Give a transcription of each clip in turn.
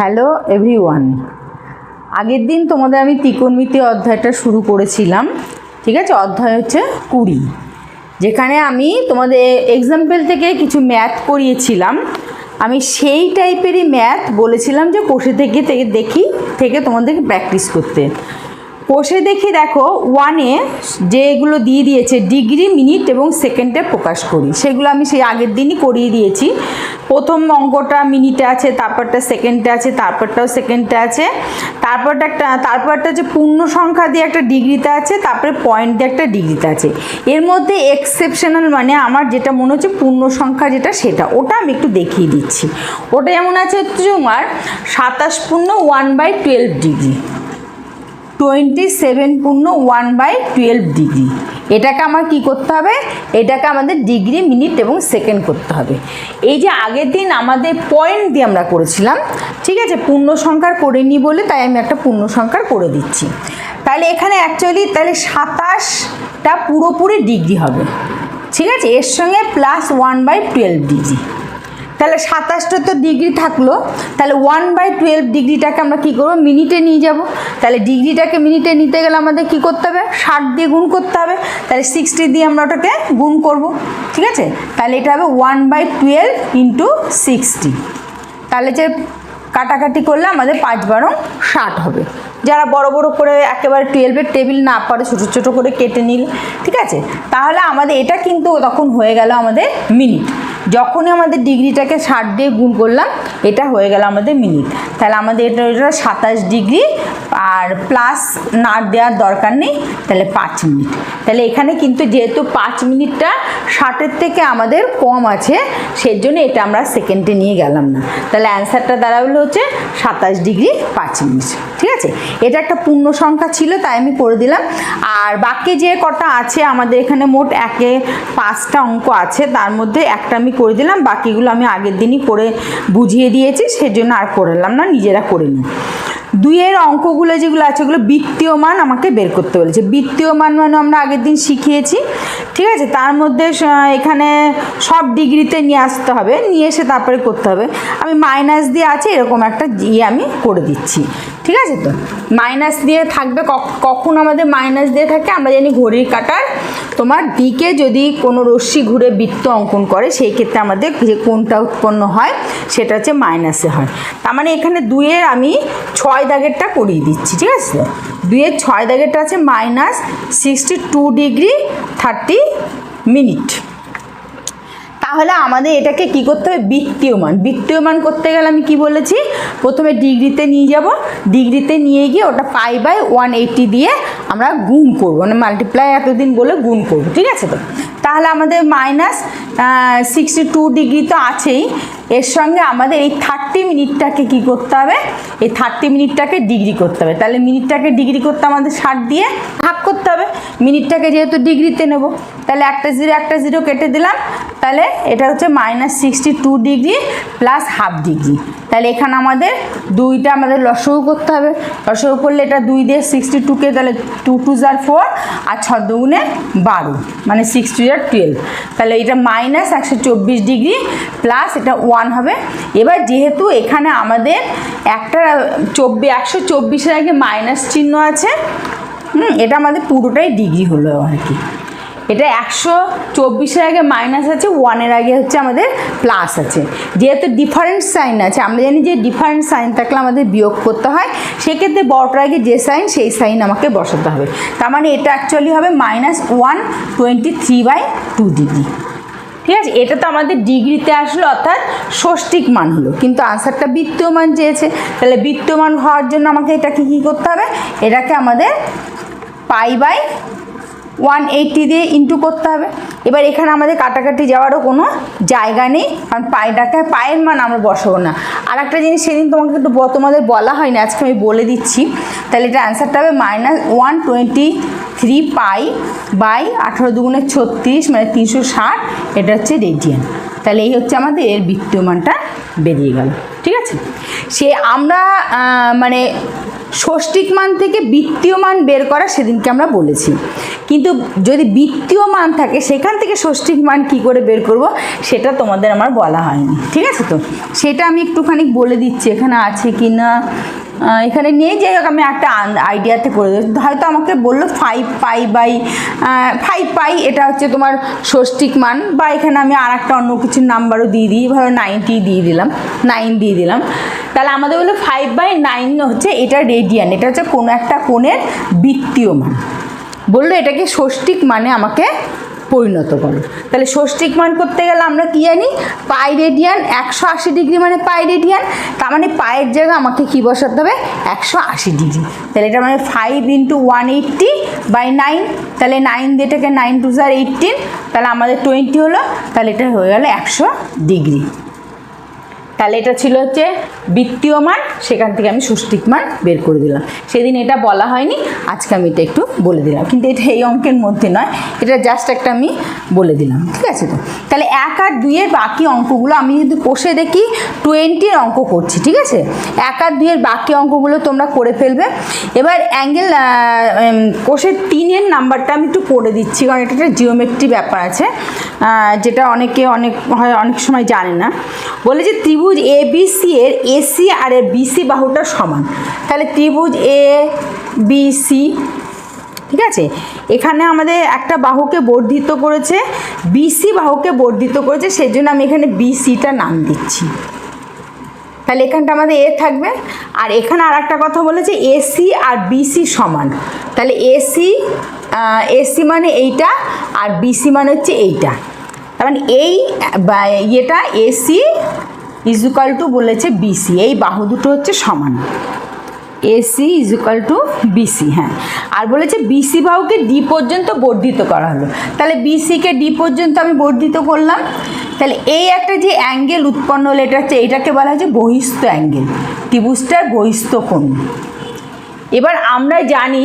Hello everyone, আগের দিন তোমাদের আমি ত্রিকোণমিতি অধ্যায়টা শুরু করেছিলাম। ঠিক আছে, অধ্যায় হচ্ছে 20, যেখানে আমি তোমাদের এক্সাম্পল থেকে কিছু ম্যাথ করিয়েছিলাম। আমি সেই টাইপেরই ম্যাথ বলেছিলাম যে কোষে থেকে তোমাদেরকে প্র্যাকটিস করতে। কোষে দেখো 1-এ যেগুলো দিয়ে দিয়েছে ডিগ্রি, মিনিট এবং সেকেন্ডে প্রকাশ করি, সেগুলো আমি সেই আগের দিনই করিয়ে দিয়েছি। প্রথম অঙ্কটা মিনিটে আছে, তারপরটা সেকেন্ডে আছে, তারপরটাও সেকেন্ডে আছে, তারপরটা হচ্ছে পূর্ণ সংখ্যা দিয়ে একটা ডিগ্রিতে আছে, তারপরে পয়েন্ট দিয়ে একটা ডিগ্রিতে আছে। এর মধ্যে এক্সেপশনাল মানে আমার যেটা মনে হচ্ছে পূর্ণ সংখ্যা ওটা আমি একটু দেখিয়ে দিচ্ছি। ওটা যেমন আছে হচ্ছে তোমার 27 পূর্ণ 1/12 ডিগ্রি, 27 পূর্ণ 1/12 ডিগ্রি। এটাকে আমার কি করতে হবে? এটাকে আমাদের ডিগ্রি, মিনিট এবং সেকেন্ড করতে হবে। এই যে আগের দিন আমাদের পয়েন্ট দিয়ে আমরা করেছিলাম, ঠিক আছে, পূর্ণ সংখ্যার করে নিই বলে তাই আমি একটা পূর্ণ সংখ্যার করে দিচ্ছি। তাহলে এখানে অ্যাকচুয়ালি 27টা পুরোপুরি ডিগ্রি হবে, ঠিক আছে, এর সঙ্গে প্লাস 1/12 ডিগ্রি। তাহলে 27টা তো ডিগ্রি থাকলো, তাহলে 1/12 ডিগ্রিটাকে আমরা কী করবো? মিনিটে নিয়ে যাব। তাহলে ডিগ্রিটাকে মিনিটে নিতে গেলে আমাদের কী করতে হবে? 60 দিয়ে গুণ করতে হবে। তাহলে 60 দিয়ে আমরা ওটাকে গুণ করব, ঠিক আছে। তাহলে এটা হবে 1/12 ইন্টু 60। তাহলে যে কাটাকাটি করলে আমাদের 5×12 60 হবে। যারা বড় বড় করে একেবারে 12-এর টেবিল না পারে ছোটো ছোটো করে কেটে নিল, ঠিক আছে। তাহলে আমাদের এটা কিন্তু তখন হয়ে গেল আমাদের মিনিট। যখনই আমাদের ডিগ্রিটাকে 60 দিয়ে গুণ করলাম, এটা হয়ে গেল আমাদের মিনিট। তাহলে আমাদের এটা 27 ডিগ্রি, আর প্লাস না দেওয়ার দরকার নেই, তাহলে 5 মিনিট। তাহলে এখানে কিন্তু যেহেতু 5 মিনিটটা 60-এর থেকে আমাদের কম আছে, সেই জন্য এটা আমরা সেকেন্ডে নিয়ে গেলাম না। তাহলে অ্যান্সারটা দাঁড়ালো হচ্ছে 27 ডিগ্রি 5 মিনিট, ঠিক আছে। এটা একটা পূর্ণ সংখ্যা ছিল তাই আমি করে দিলাম। আর বাকি যে কটা আছে আমাদের এখানে মোট 1-এ 5টা অঙ্ক আছে, তার মধ্যে একটা আমি করে দিলাম, বাকিগুলো আমি আগের দিনই করে বুঝিয়ে দিয়েছি, সেজন্য আর করলাম না, নিজেরা করে নিই। 2-এর অঙ্কগুলো যেগুলো আছে ওগুলো বৃত্তীয় মান আমাকে বের করতে বলেছে। বৃত্তীয় মান মানে আমরা আগের দিন শিখিয়েছি, ঠিক আছে। তার মধ্যে এখানে সব ডিগ্রিতে নিয়ে আসতে হবে, নিয়ে এসে তারপরে করতে হবে। আমি মাইনাস দিয়ে আছে এরকম একটা আমি করে দিচ্ছি, ঠিক আছে। তো মাইনাস দিয়ে থাকবে, কখন আমাদের মাইনাস দিয়ে থাকে আমরা জানি ঘড়ির কাঁটার তোমার দিকে যদি কোনো রশ্মি ঘুরে বৃত্ত অঙ্কন করে, সেই ক্ষেত্রে আমাদের যে কোণটা উৎপন্ন হয় সেটা হচ্ছে মাইনাসে হয়। তার মানে এখানে 2-এর আমি 6 দাগেরটা করিয়ে দিচ্ছি, ঠিক আছে। 2-এর 6 দাগেরটা আছে -62 ডিগ্রি 30 মিনিট। তাহলে আমাদের এটাকে কি করতে হবে? বৃত্তীয় মান করতে গেলে আমি কি বলেছি? প্রথমে ডিগ্রিতে নিয়ে যাব, ডিগ্রিতে নিয়ে গিয়ে ওটা π/180 দিয়ে আমরা গুণ করব, মানে মাল্টিপ্লাই এতদিন বলে গুণ করব, ঠিক আছে। তো তাহলে আমাদের -62 ডিগ্রি তো আছেই, এর সঙ্গে আমাদের এই 30 মিনিটটাকে কি করতে হবে? এই 30 মিনিটটাকে ডিগ্রি করতে হবে। তাহলে মিনিটটাকে ডিগ্রি করতে আমাদের 60 দিয়ে ভাগ করতে হবে। মিনিটটাকে যেহেতু ডিগ্রিতে নেব, তাহলে একটা জিরো কেটে দিলাম। তাহলে এটা হচ্ছে -62 ডিগ্রি প্লাস হাফ ডিগ্রি। তাহলে এখানে আমাদের 2টা আমাদের লসাগু করতে হবে। লসাগু করলে এটা 2 দিয়ে 62কে, তাহলে 2 2 = 4 আর 6 2 = 12, মানে 6 2 = 12। তাহলে এটা -124 ডিগ্রি প্লাস এটা 1 হবে। এবার যেহেতু এখানে আমাদের একটা 124-এর আগে মাইনাস চিহ্ন আছে, এটা আমাদের পুরোটাই ডিগ্রি হলো আর কি। এটা 124-এর আগে মাইনাস আছে, 1-এর আগে হচ্ছে আমাদের প্লাস আছে। যেহেতু ডিফারেন্ট সাইন আছে, আমরা জানি যে ডিফারেন্ট সাইন থাকলে আমাদের বিয়োগ করতে হয়, সেক্ষেত্রে বড়টার আগে যে সাইন সেই সাইন আমাকে বসাতে হবে। তার মানে এটা অ্যাকচুয়ালি হবে -123/2 ডিগ্রি, ঠিক আছে। এটা তো আমাদের ডিগ্রিতে আসলো, অর্থাৎ ষষ্ঠিক মান হলো, কিন্তু আনসারটা বৃত্তীয় মান চেয়েছে। তাহলে বৃত্তীয় মান হওয়ার জন্য আমাকে এটাকে কী করতে হবে? এটাকে আমাদের π/180 দিয়ে ইন্টু করতে হবে। এবার এখানে আমাদের কাটাকাটি যাওয়ারও কোনো জায়গা নেই, কারণ পায়ের মান আমরা বসাবো না। আর একটা জিনিস সেদিন তোমাদের বলা হয়নি, আজকে আমি বলে দিচ্ছি। তাহলে এটা অ্যান্সারটা হবে -123 π/18 × 36, মানে 360, এটা হচ্ছে রেডিয়ান। তাহলে এই হচ্ছে আমাদের এর বৃত্তীয় মানটা বেরিয়ে গেল, ঠিক আছে। সে আমরা মানে ষষ্ঠিক মান থেকে বৃত্তীয় মান বের করা সেদিনকে আমরা বলেছি, কিন্তু যদি বৃত্তীয় মান থাকে সেখান থেকে ষষ্ঠিক মান কি করে বের করব সেটা তোমাদের আমার বলা হয়নি, ঠিক আছে? তো সেটা আমি একটুখানি বলে দিচ্ছি, এখানে আছে কি না এখানে নেই, যাই হোক আমি একটা আইডিয়াতে করে দিচ্ছি। হয়তো আমাকে বললো 5π এটা হচ্ছে তোমার ষষ্ঠিক মান, বা এখানে আমি আর একটা অন্য কিছুর নাম্বারও দিয়ে দিই, এভাবে 90 দিয়ে দিলাম, 9 দিয়ে দিলাম, তাহলে আমাদের বললো 5/9 হচ্ছে এটা রেডিয়ান, এটা হচ্ছে কোনো একটা কোণের বৃত্তীয় মান। বললো এটাকে ষষ্ঠিক মানে আমাকে পরিণত করো। তাহলে ষষ্ঠিক মান করতে গেলে আমরা কি জানি, পাই রেডিয়ান, 180 ডিগ্রি মানে পাই রেডিয়ান, তার মানে পায়ের জায়গায় আমাকে কি বসাতে হবে 180 ডিগ্রি। তাহলে এটা মানে 5 × 180/9, তাহলে 9 দিয়ে এটাকে 9 × 2 = 18, তাহলে আমাদের 20 হলো, তাহলে এটা হয়ে গেল 100 ডিগ্রি। তাহলে এটা ছিল হচ্ছে বৃত্তীয় মান, সেখান থেকে আমি ষষ্ঠিক মান বের করে দিলাম। সেদিন এটা বলা হয়নি, আজকে আমি এটা একটু বলে দিলাম, কিন্তু এটা এই অঙ্কের মধ্যে নয়, এটা জাস্ট একটা আমি বলে দিলাম, ঠিক আছে? তো তাহলে 1 আর 2 এর বাকি অঙ্কগুলো আমি যদি কষে দেখি 20-র অঙ্ক করছি, ঠিক আছে? 1 আর 2 এর বাকি অঙ্কগুলো তোমরা করে ফেলবে। এবার অ্যাঙ্গেল কোষের 3-এর নাম্বারটা আমি একটু করে দিচ্ছি, কারণ এটা একটা জিওমেট্রি ব্যাপার আছে, যেটা অনেকে অনেক সময় জানে না। বলে যে ত্রিভুজ ABC এর AC আর এর BC বাহুটা সমান, তাহলে ত্রিভুজ ABC, ঠিক আছে? এখানে আমাদের একটা বাহুকে বর্ধিত করেছে, BC বাহুকে বর্ধিত করেছে, সেই জন্য আমি এখানে BCটা নাম দিচ্ছি। তাহলে এখানটা আমাদের A থাকবে, আর এখানে আর একটা কথা বলেছে AC আর BC সমান, তাহলে AC মানে এইটা, আর BC মানে হচ্ছে এইটা, তার মানে এই ইয়েটা AC = বলেছে BC, এই বাহু দুটো হচ্ছে সমান, AC = BC। হ্যাঁ, আর বলেছে BC বাহুকে D পর্যন্ত বর্ধিত করা হলো, তাহলে BCকে D পর্যন্ত আমি বর্ধিত করলাম, তাহলে এই একটা যে অ্যাঙ্গেল উৎপন্ন হলো এটা হচ্ছে, এটাকে বলা হয় যে বহিস্থ অ্যাঙ্গেল, ত্রিভুজটার বহিস্থ কোণ। এবার আমরা জানি,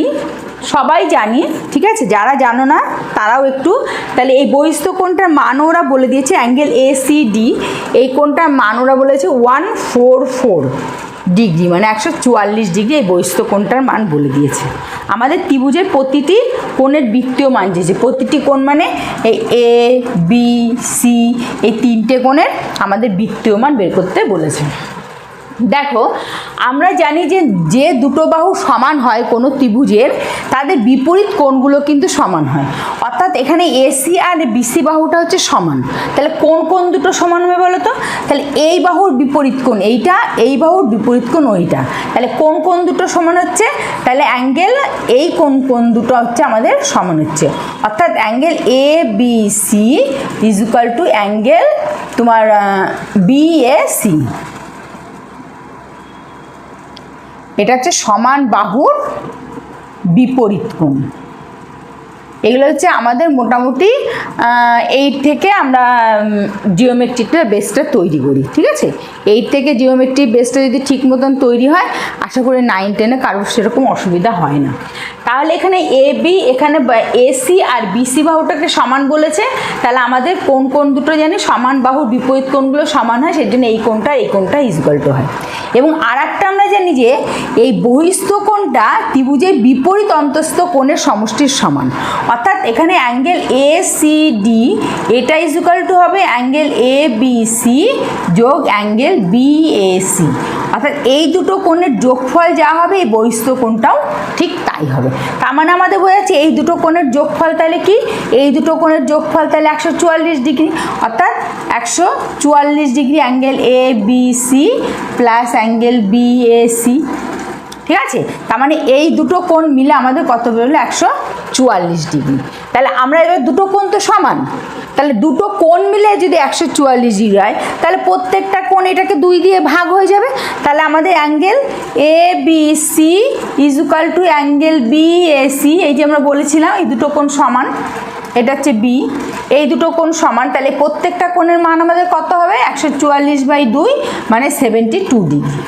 সবাই জানি, ঠিক আছে? যারা জানো না তারাও একটু, তাহলে এই বহিস্থ কোণটার মান ওরা বলে দিয়েছে অ্যাঙ্গেল ACD, এই কোণটার মান ওরা বলেছে 144 ডিগ্রি, মানে 144 ডিগ্রি এই বহিস্থ কোণটার মান বলে দিয়েছে। আমাদের ত্রিভুজের প্রতিটি কোণের বৃত্তীয় মান দিয়েছে, প্রতিটি কোণ মানে এই ABC, এই 3টে কোণের আমাদের বৃত্তীয় মান বের করতে বলেছে। দেখো, আমরা জানি যে যে দুটো বাহু সমান হয় কোনো ত্রিভুজের, তাদের বিপরীত কোণগুলো কিন্তু সমান হয়, অর্থাৎ এখানে AC আর BC বাহুটা হচ্ছে সমান, তাহলে কোন কোণ দুটো সমান হবে বলো তো? তাহলে এই বাহুর বিপরীত কোণ এইটা, এই বাহুর বিপরীত কোণ ওইটা, তাহলে কোন কোণ দুটো সমান হচ্ছে? তাহলে অ্যাঙ্গেল এই কোণ দুটো হচ্ছে আমাদের সমান হচ্ছে, অর্থাৎ অ্যাঙ্গেল ABC = অ্যাঙ্গেল তোমার BAC, এটা হচ্ছে সমান বাহুর বিপরীত কোণ। এগুলো হচ্ছে আমাদের মোটামুটি এই থেকে আমরা জিওমেট্রিকটা বেসটা তৈরি করি, ঠিক আছে? এই থেকে জিওমেট্রি বেসটা যদি ঠিক মতন তৈরি হয়, আশা করি 9-10-এ কারোর সেরকম অসুবিধা হয় না। তাহলে এখানে AB, এখানে AC আর BC বাহুটাকে সমান বলেছে, তাহলে আমাদের কোণ দুটো জানি সমান বাহুর বিপরীত কোণগুলো সমান হয়, সেই জন্য এই কোণটা = হয়। এবং আর একটা আমরা জানি যে এই বহিস্থ কোণটা ত্রিভুজের বিপরীত অন্তস্থ কোণের সমষ্টির সমান, অর্থাৎ এখানে অ্যাঙ্গেল ACD এটা = হবে অ্যাঙ্গেল ABC যোগ অ্যাঙ্গেল BAC, অর্থাৎ এই দুটো কোণের যোগফল যা হবে এই বহিস্থ কোণটাও ঠিক তাই হবে। তার মানে আমাদের বোঝা যাচ্ছে এই দুটো কোণের যোগফল তাহলে কি, এই দুটো কোণের যোগফল তাহলে 144 ডিগ্রি, অর্থাৎ 144 degree angle ABC plus angle BAC, ঠিক আছে? তার মানে এই দুটো কোণ মিলে আমাদের কত বেরোলো? 144 ডিগ্রি। তাহলে আমরা এবার দুটো কোণ তো সমান, তাহলে দুটো কোণ মিলে যদি 144 ডিগ্রি হয়, তাহলে প্রত্যেকটা কোণ এটাকে 2 দিয়ে ভাগ হয়ে যাবে, তাহলে আমাদের অ্যাঙ্গেল ABC = অ্যাঙ্গেল BAC, এই যে আমরা বলেছিলাম এই দুটো কোণ সমান, এটা হচ্ছে B, এই দুটো কোণ সমান, তাহলে প্রত্যেকটা কোণের মান আমাদের কত হবে? 144/2 মানে 72 ডিগ্রি।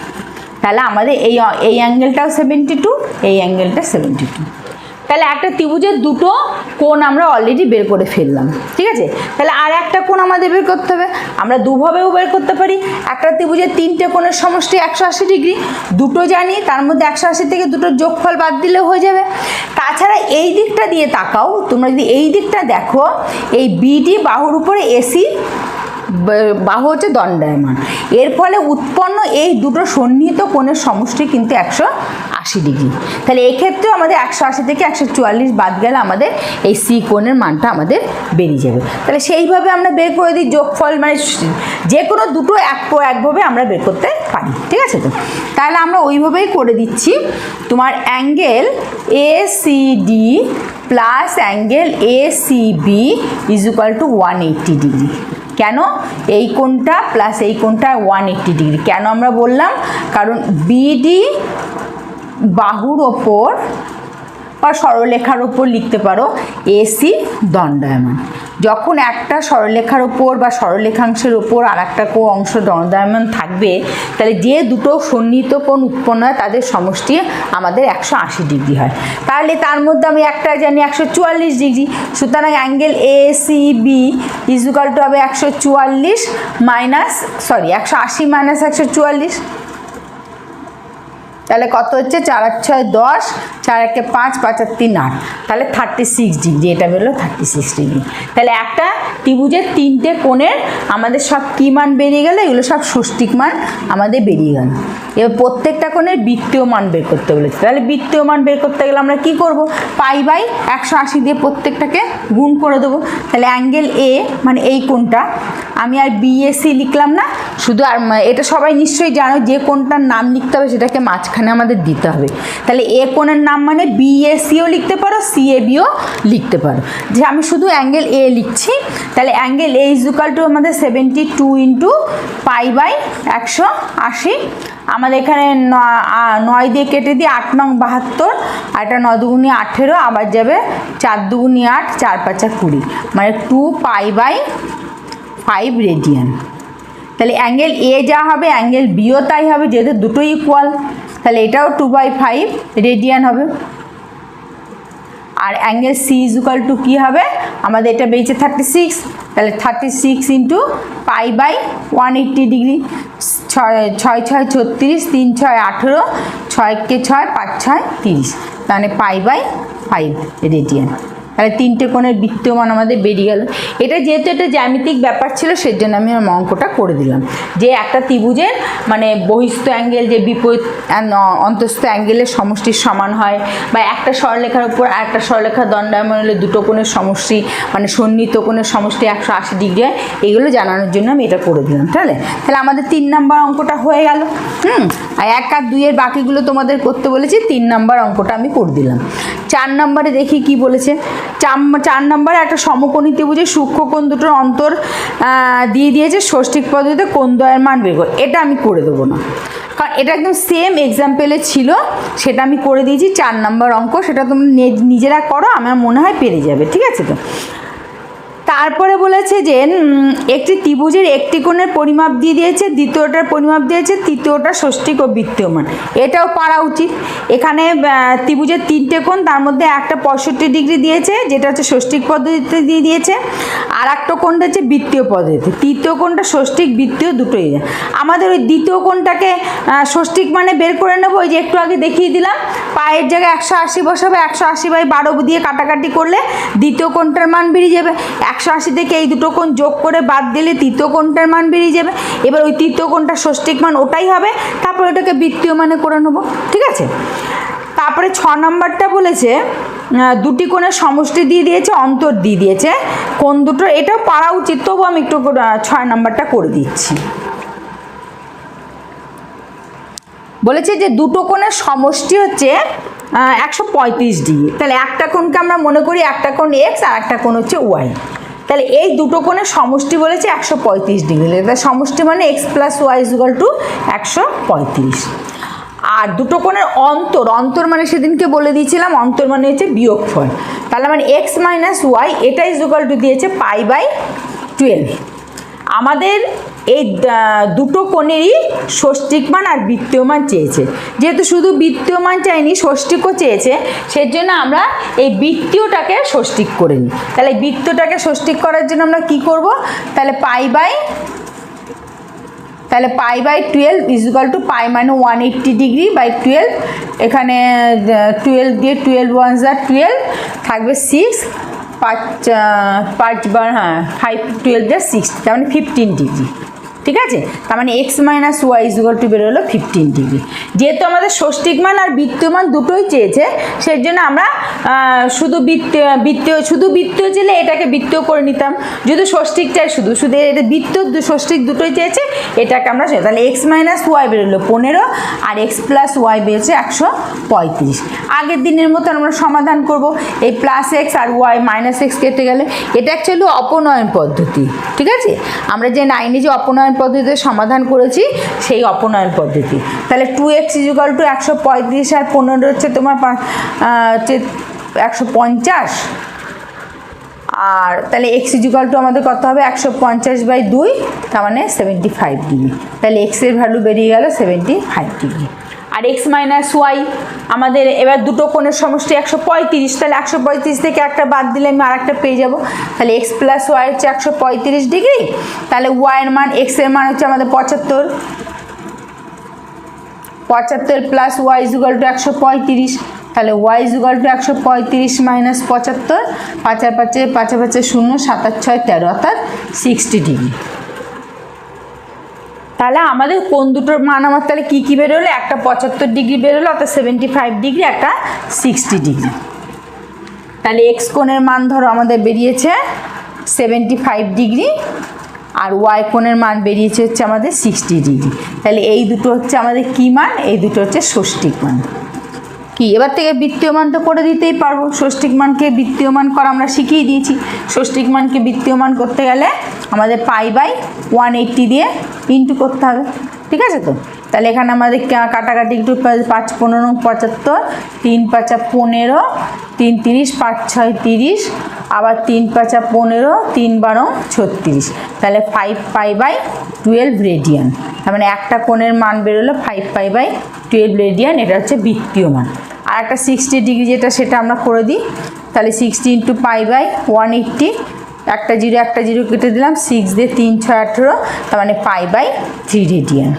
তাহলে আমাদের এই অ্যাঙ্গেলটাও 72, এই অ্যাঙ্গেলটা 72। তাহলে একটা ত্রিভুজের দুটো কোণ আমরা অলরেডি বের করে ফেললাম, ঠিক আছে। তাহলে আর একটা কোণ আমাদের বের করতে হবে, আমরা দুভাবেও বের করতে পারি। একটা ত্রিভুজের তিনটে কোণের সমষ্টি 180 ডিগ্রি, দুটো জানি, তার মধ্যে 180 থেকে দুটোর যোগফল বাদ দিলেও হয়ে যাবে। তাছাড়া এই দিকটা দিয়ে তাকাও, তোমরা যদি এই দিকটা দেখো, এই বিডি বাহুর উপরে এসি বাহু হচ্ছে দণ্ডায়মান, এর ফলে উৎপন্ন এই দুটো সন্নিহিত কোণের সমষ্টি কিন্তু 180 ডিগ্রি। তাহলে এক্ষেত্রেও আমাদের 180 থেকে 144 বাদ গেলে আমাদের এই সি কোণের মানটা আমাদের বেরিয়ে যাবে। তাহলে সেইভাবে আমরা বের করে দিই যোগফল, মানে যে কোনো দুটো একভাবে আমরা বের করতে পারি, ঠিক আছে। তো তাহলে আমরা ওইভাবেই করে দিচ্ছি। তোমার angle ACD plus angle ACB is equal two 180 degree. কেন? এই কোণটা প্লাস এই কোণটা 180 ডিগ্রি। কেন আমরা বললাম? কারণ বিডি বাহুর ওপর বা সরলরেখার ওপর লিখতে পারো এসি দণ্ডায়মান। যখন একটা সরলরেখার ওপর বা সরলরেখাংশের ওপর আর একটা অংশ দণ্ডায়মান থাকবে, তাহলে যে দুটো সন্নিহিত কোণ উৎপন্ন হয় তাদের সমষ্টি আমাদের 180 ডিগ্রি হয়। তাহলে তার মধ্যে আমি একটা জানি 144 ডিগ্রি, সুতরাং angle ACB is equal two হবে 180 মাইনাস 144। তাহলে কত হচ্ছে? 4 আর 6 10, 4 একে 5, 5 আর 3 8, তাহলে 36 ডিগ্রি। এটা বেরোলো 36 ডিগ্রি। তাহলে একটা ত্রিভুজের তিনটে কোণের আমাদের সব কী মান বেরিয়ে গেল? এগুলো সব ষষ্ঠিক মান আমাদের বেরিয়ে গেল। এবার প্রত্যেকটা কোণের বৃত্তীয় মান বের করতে বলেছে। তাহলে বৃত্তীয় মান বের করতে গেলে আমরা কি করব? পাই বাই 180 দিয়ে প্রত্যেকটাকে গুণ করে দেবো। তাহলে অ্যাঙ্গেল এ মানে এই কোণটা, আমি আর বিএসি লিখলাম না, শুধু আর এটা সবাই নিশ্চয়ই জানো, যে কোণটার নাম লিখতে হবে সেটাকে মাঝখানে আমাদের দিতে হবে। তাহলে এ কোণের নাম মানে বিএসিও লিখতে পারো, সিএবিও লিখতে পারো। যে আমি শুধু অ্যাঙ্গেল এ লিখছি, তাহলে angle A is equal two আমাদের 72 ইন্টু পাই বাই 180। আমাদের এখানে 9 দিয়ে কেটে দিয়ে 8 নং 72, আর এটা 9 দুগুণে 18, আবার যাবে 4 দুগুণে 8, 4 5 20, মানে 2 পাই বাই 5 রেডিয়ান। তাহলে অ্যাঙ্গেল এ যা হবে অ্যাঙ্গেল বিও তাই হবে, যেহেতু দুটোই ইকুয়াল। তাহলে এটাও 2/5 রেডিয়ান হবে। আর angle C is equal to কী হবে? আমাদের এটা বেরিয়েছে 36, তাহলে 36 ইন্টু পাই বাই 180 ডিগ্রি। 6 6 36, 3 6 18, 6 কে 6, 5 6 30, তাহলে পাই বাই 5 রেডিয়ান। তাহলে তিনটে কোণের বৃত্তীয় মান আমাদের বেরিয়ে গেল। এটা যেহেতু একটা জ্যামিতিক ব্যাপার ছিল, সেই জন্য আমি আমার অঙ্কটা করে দিলাম, যে একটা ত্রিভুজের মানে বহিস্থ অ্যাঙ্গেল যে বিপরীত অন্তঃস্থ অ্যাঙ্গেলের সমষ্টির সমান হয়, বা একটা সরলরেখার উপর আর একটা সরলরেখার দণ্ডায়মান হলে দুটো কোণের সমষ্টি মানে সন্নিহিত কোণের সমষ্টি 180 ডিগ্রি হয়। এগুলো জানানোর জন্য আমি এটা করে দিলাম। তাহলে আমাদের 3 নম্বর অঙ্কটা হয়ে গেল। আর 1 আর 2 এর বাকিগুলো তোমাদের করতে বলেছি, 3 নম্বর অঙ্কটা আমি করে দিলাম। 4 নম্বরে দেখি কি বলেছে। 4 নম্বরে একটা সমকোণী ত্রিভুজের সূক্ষ্মকোণ দুটোর অন্তর দিয়ে দিয়েছে, ষষ্ঠিক পদ্ধতিতে কোণদ্বয়ের মান বের করে। এটা আমি করে দেবো না, কারণ এটা একদম সেম এক্সাম্পলে ছিল, সেটা আমি করে দিয়েছি 4 নম্বর অঙ্ক। সেটা তোমরা নিজেরা করো, আমার মনে হয় পেরে যাবে, ঠিক আছে। তো তারপরে বলেছে যে একটি ত্রিভুজের একটি কোণের পরিমাপ দিয়ে দিয়েছে, দ্বিতীয়টার পরিমাপ দিয়েছে, তৃতীয়টার ষষ্ঠিক ও বৃত্তীয় মান। এটাও পারা উচিত। এখানে ত্রিভুজের 3টে কোণ, তার মধ্যে একটা 65 ডিগ্রি দিয়েছে, যেটা হচ্ছে ষষ্ঠিক পদ্ধতিতে দিয়ে দিয়েছে, আর একটা কোণটা হচ্ছে বৃত্তীয় পদ্ধতিতে। তৃতীয় কোণটা ষষ্ঠিক বৃত্তীয় দুটোই। আমাদের ওই দ্বিতীয় কোণটাকে ষষ্ঠিক মানে বের করে নেবো। ওই যে একটু আগে দেখিয়ে দিলাম, পায়ের জায়গায় 180 বসাবে, 180/12 দিয়ে কাটাকাটি করলে দ্বিতীয় কোণটার মান বেরিয়ে যাবে। 180 থেকে এই দুটো কোণ যোগ করে বাদ দিলে তৃতীয় কোণটার মান বেরিয়ে যাবে। এবার ওই তৃতীয় কোণটা ষষ্ঠিক মান ওটাই হবে, তারপর ওটাকে বৃত্তীয় মানে করে নেবো, ঠিক আছে। তারপরে 6 নম্বরটা বলেছে দুটি কোণের সমষ্টি দিয়ে দিয়েছে, অন্তর দিয়ে দিয়েছে কোণ দুটোর। এটাও পারা উচিত, তবু আমি একটু 6 নম্বরটা করে দিচ্ছি। বলেছে যে দুটো কোণের সমষ্টি হচ্ছে 135 ডিগ্রি। তাহলে একটা কোণকে আমরা মনে করি একটা কোণ এক্স আর একটা কোণ হচ্ছে ওয়াই। তাহলে এই দুটো কোণের সমষ্টি বলেছে 135 ডিগ্রি। তাহলে সমষ্টি মানে x plus y is equal to 135। আর দুটো কোণের অন্তর মানে সেদিনকে বলে দিয়েছিলাম, অন্তর মানে হচ্ছে বিয়োগফল। তাহলে মানে এক্স মাইনাস ওয়াই, এটা ইজ ইকুয়াল টু দিয়েছে পাই বাই 12। আমাদের এই দুটো কোণেরই ষষ্ঠিক মান আর বৃত্তীয় মান চেয়েছে। যেহেতু শুধু বৃত্তীয় মান চাইনি, ষষ্ঠিকও চেয়েছে, সেজন্য আমরা এই বৃত্তীয়টাকে ষষ্ঠিক করে নিই। তাহলে বৃত্তটাকে ষষ্ঠিক করার জন্য আমরা কি করব, তাহলে পাই বাই 12 ইজুকাল টু পাই মানে 180 ডিগ্রি বাই 12, এখানে 12 দিয়ে 12 1 12 থাকবে 6, 5 বার 5 12 দিয়ে 60, তার মানে 15 ডিগ্রি। ঠিক আছে, তার মানে x minus y is equal to বেরোলো 15 ডিগ্রি। যেহেতু আমাদের ষষ্ঠিক মান আর বৃত্তীয় মান দুটোই চেয়েছে, সেই জন্য আমরা শুধু বৃত্তীয় চেলে এটাকে বৃত্তীয় করে নিতাম। যদি ষষ্ঠিক চাই শুধু এটা বৃত্তীয় ষষ্ঠিক দুটোই চেয়েছে, এটাকে আমরা তাহলে x মাইনাস ওয়াই বেরোলো 15 আর x প্লাস ওয়াই বেরোচ্ছে 135। আগের দিনের মতো আমরা সমাধান করব। এই প্লাস এক্স আর ওয়াই মাইনাস এক্স কেটে গেলে, এটা অ্যাকচুয়ালি অপনয়ন পদ্ধতি। ঠিক আছে, আমরা যে 9-এ যে অপনয়ন পদ্ধতিতে সমাধান করেছি সেই অপনয়ন পদ্ধতি। তাহলে 2x ইজুকাল টু 135 আর 15 হচ্ছে তোমার 150, আর তাহলে x ইজুকাল টু আমাদের কত হবে 150/2, তার মানে 75 ডিগ্রি। তাহলে x এর ভ্যালু বেরিয়ে গেল 75 ডিগ্রি। আর x মাইনাস ওয়াই আমাদের এবার দুটো কোণের সমষ্টি 135, তাহলে 135 থেকে একটা বাদ দিলে আমি আরেকটা পেয়ে যাব। তাহলে x প্লাস ওয়াই হচ্ছে 135 ডিগ্রি, তাহলে ওয়াই এর মান x এর মান হচ্ছে আমাদের 75 প্লাস ওয়াই ইজুকাল টু 135, তাহলে ওয়াই ইজুকাল টু 135 মাইনাস 75, 5 আর 5 5 আর 5 0, 7 আর 6 13, অর্থাৎ 60 ডিগ্রি। তাহলে আমাদের কোন দুটোর মান আমার তাহলে কী বেরোলো, একটা 75 ডিগ্রি বেরোলো, অর্থাৎ 75 ডিগ্রি, একটা 60 ডিগ্রি। তাহলে এক্স কোণের মান ধরো আমাদের বেরিয়েছে 75 ডিগ্রি, আর ওয়াই কোণের মান বেরিয়েছে হচ্ছে আমাদের 60 ডিগ্রি। তাহলে এই দুটো হচ্ছে আমাদের কী মান, এই দুটো হচ্ছে ষষ্ঠিক মান। কি এবার থেকে বৃত্তীয় মান তো করে দিতেই পারবো, ষষ্ঠিক মানকে বৃত্তীয় মান করা আমরা শিখিয়ে দিয়েছি। ষষ্ঠিক মানকে বৃত্তীয় মান করতে গেলে আমাদের পাই বাই 180 দিয়ে ইন্টু করতে হবে। ঠিক আছে তো, তাহলে এখানে আমাদের কাটাকাটি একটু 5 15 75, 3 5 15, 3 30, 5 6 30, আবার 3 5 15, 3 12 36, তাহলে 5 পাই বাই 12 রেডিয়ান। তার মানে একটা কোণের মান বেরোলো 5 পাই বাই 12 রেডিয়ান, এটা হচ্ছে বৃত্তীয় মান। আর একটা 60 ডিগ্রি যেটা, সেটা আমরা করে দিই। তাহলে 60 ইন্টু পাই বাই 180, একটা জিরো কেটে দিলাম, 6 দিয়ে 3 6 18, তার মানে পাই বাই 3 রেডিয়ান।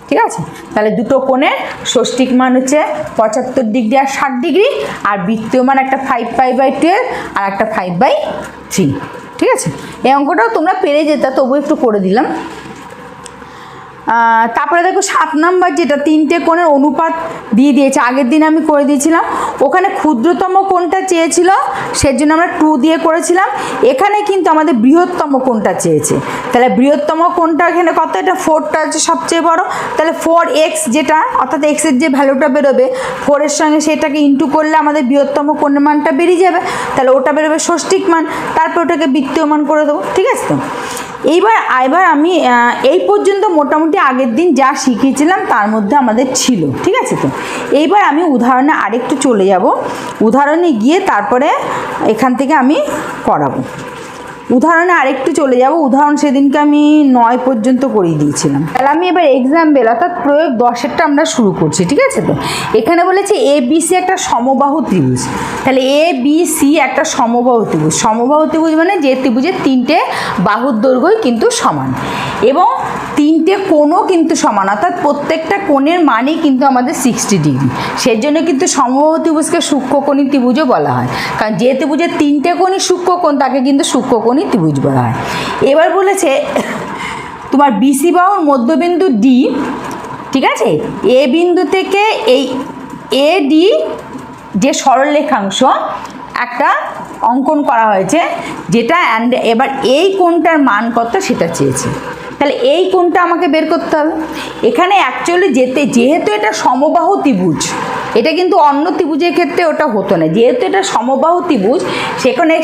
ঠিক আছে, তাহলে দুটো কোণের ষষ্ঠিক মান হচ্ছে 75 ডিগ্রি আর 60 ডিগ্রি, আর বৃত্তীয় মান একটা 5 পাই বাই 12 আর একটা 5 বাই 3। ঠিক আছে, এই অঙ্কটাও তোমরা পেরে যেতে, তবু একটু করে দিলাম। তারপরে দেখো 7 নাম্বার, যেটা 3টে কোণের অনুপাত দিয়ে দিয়েছে, আগের দিন আমি করে দিয়েছিলাম। ওখানে ক্ষুদ্রতম কোণটা চেয়েছিল, সেজন্য আমরা 2 দিয়ে করেছিলাম। এখানে কিন্তু আমাদের বৃহত্তম কোণটা চেয়েছে। তাহলে বৃহত্তম কোণটা এখানে কত, এটা 4টা হচ্ছে সবচেয়ে বড়। তাহলে 4x যেটা, অর্থাৎ x এর যে ভ্যালুটা বেরোবে 4 এর সঙ্গে সেটাকে ইন্টু করলে আমাদের বৃহত্তম কোণের মানটা বেরিয়ে যাবে। তাহলে ওটা বেরোবে ষষ্ঠিক মান, তারপর ওটাকে বৃত্তীয় মান করে দেবো। ঠিক আছে তো, এবার আমি এই পর্যন্ত মোটামুটি আগের দিন যা শিখিয়েছিলাম তার মধ্যে আমাদের ছিল। ঠিক আছে তো, এইবার আমি উদাহরণে আরেকটু চলে যাব, উদাহরণে গিয়ে তারপরে এখান থেকে আমি করাবো। উদাহরণে আরেকটু চলে যাব, উদাহরণ সেদিনকে আমি 9 পর্যন্ত করিয়ে দিয়েছিলাম। তাহলে আমি এবার এক্সাম্পল অর্থাৎ প্রয়োগ 10-এরটা আমরা শুরু করছি। ঠিক আছে তো, এখানে বলেছে ABC একটা সমবাহু ত্রিভুজ। তাহলে ABC একটা সমবাহু ত্রিভুজ। সমবাহু ত্রিভুজ মানে যে ত্রিভুজের 3টে বাহুর দৈর্ঘ্যই কিন্তু সমান এবং 3টে কোণও কিন্তু সমান, অর্থাৎ প্রত্যেকটা কোণের মানই কিন্তু আমাদের 60 ডিগ্রি। সেই জন্য কিন্তু সমবাহু ত্রিভুজকে সূক্ষ্মকোণী ত্রিভুজও বলা হয়, কারণ যে ত্রিভুজের 3টে কোণই সূক্ষ্মকোণ তাকে কিন্তু সূক্ষ্মকোণী ত্রিভুজ বলা হয়। এবার বলেছে তোমার বিসি বাহুর মধ্যবিন্দু ডি, ঠিক আছে, এ বিন্দু থেকে এই AD যে সরলরেখাংশ একটা অঙ্কন করা হয়েছে, যেটা এবার এই কোণটার মান কত সেটা চেয়েছে। তাহলে এই কোণটা আমাকে বের করতে হবে। এখানে অ্যাকচুয়ালি যেহেতু এটা সমবাহু ত্রিভুজ, এটা কিন্তু অন্য ত্রিভুজের ক্ষেত্রে ওটা হতো না, যেহেতু এটা সমবাহু ত্রিভুজ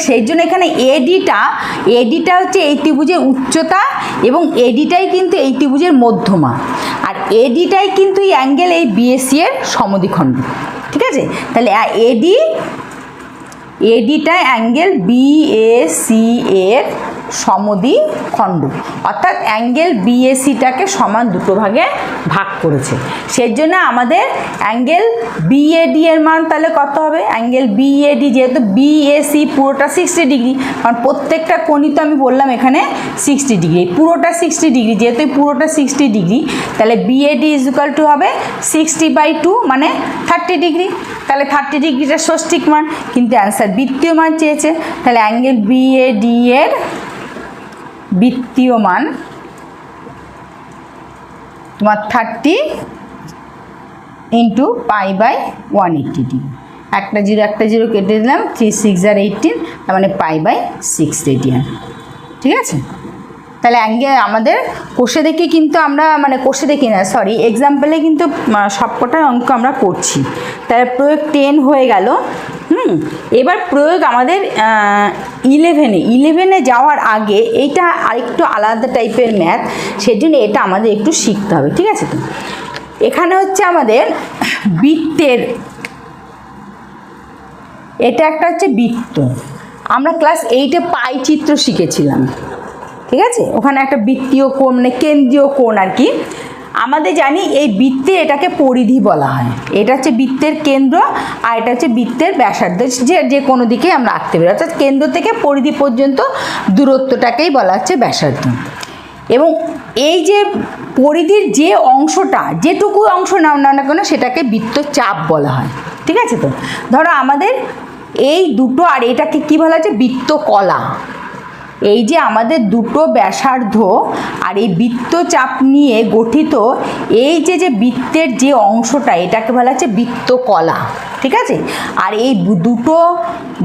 সেই জন্য এখানে এডিটা হচ্ছে এই ত্রিভুজের উচ্চতা এবং এডিটাই কিন্তু এই ত্রিভুজের মধ্যমা, আর এডিটাই কিন্তু এই অ্যাঙ্গেল এই বিএসি এর সমদ্বিখণ্ড। ঠিক আছে, তাহলে এডিটা অ্যাঙ্গেল বিএসি এর সমদ্বিখণ্ড, অর্থাৎ অ্যাঙ্গেল বিএসিটাকে সমান দুটো ভাগে ভাগ করেছে। সেজন্য আমাদের অ্যাঙ্গেল বিএডি এর মান তাহলে কত হবে? অ্যাঙ্গেল বিএডি যেহেতু বিএসি পুরোটা 60 ডিগ্রি, কারণ প্রত্যেকটা কোণই তো আমি বললাম এখানে 60 ডিগ্রি, পুরোটা 60 ডিগ্রি, যেহেতু পুরোটা 60 ডিগ্রি তাহলে বিএডি ইজুকাল টু হবে 60/2 মানে 30 ডিগ্রি। তাহলে 30 ডিগ্রিটা ষষ্ঠিক মান, কিন্তু অ্যান্সার বৃত্তীয় মান চেয়েছে। তাহলে অ্যাঙ্গেল বিএডি এর বৃত্তীয় মান তোমার 30 ইন্টু π/180 ডিগ্রি। একটা জিরো কেটে দিলাম, 3 6 আর 18, তার মানে π/6 রেডিয়ান। ঠিক আছে, তাহলে অ্যাঙ্গেল আমাদের কোষে দেখি কিন্তু আমরা মানে কোষে দেখি না, সরি, এক্সাম্পলে কিন্তু সবকটার অঙ্ক আমরা করছি। তাহলে প্রয়োগ 10 হয়ে গেল। এবার প্রয়োগ আমাদের 11-এ যাওয়ার আগে এইটা আরেকটু আলাদা টাইপের ম্যাথ, সেজন্য এটা আমাদের একটু শিখতে হবে। ঠিক আছে, তো এখানে হচ্ছে আমাদের বৃত্তের, এটা একটা হচ্ছে বৃত্ত, আমরা ক্লাস 8-এ পাই চিত্র শিখেছিলাম। ঠিক আছে, ওখানে একটা বৃত্তীয় কোণ মানে কেন্দ্রীয় কোণ আর কি। আমাদের জানি এই বৃত্তে এটাকে পরিধি বলা হয়, এটা হচ্ছে বৃত্তের কেন্দ্র আর এটা হচ্ছে বৃত্তের ব্যাসার্ধ, যে কোনো দিকে আমরা আঁকতে পারি, অর্থাৎ কেন্দ্র থেকে পরিধি পর্যন্ত দূরত্বটাকেই বলা হচ্ছে ব্যাসার্ধ। এবং এই যে পরিধির যে অংশটা, যেটুকু অংশ নাও না কেন সেটাকে বৃত্তচাপ বলা হয়। ঠিক আছে, তো ধরো আমাদের এই দুটো আর এটাকে কী বলা হচ্ছে? বৃত্তকলা। এই যে আমাদের দুটো ব্যাসার্ধ আর এই বৃত্তচাপ নিয়ে গঠিত এই যে বৃত্তের যে অংশটা, এটাকে বলা হচ্ছে বৃত্তকলা। ঠিক আছে, আর এই দুটো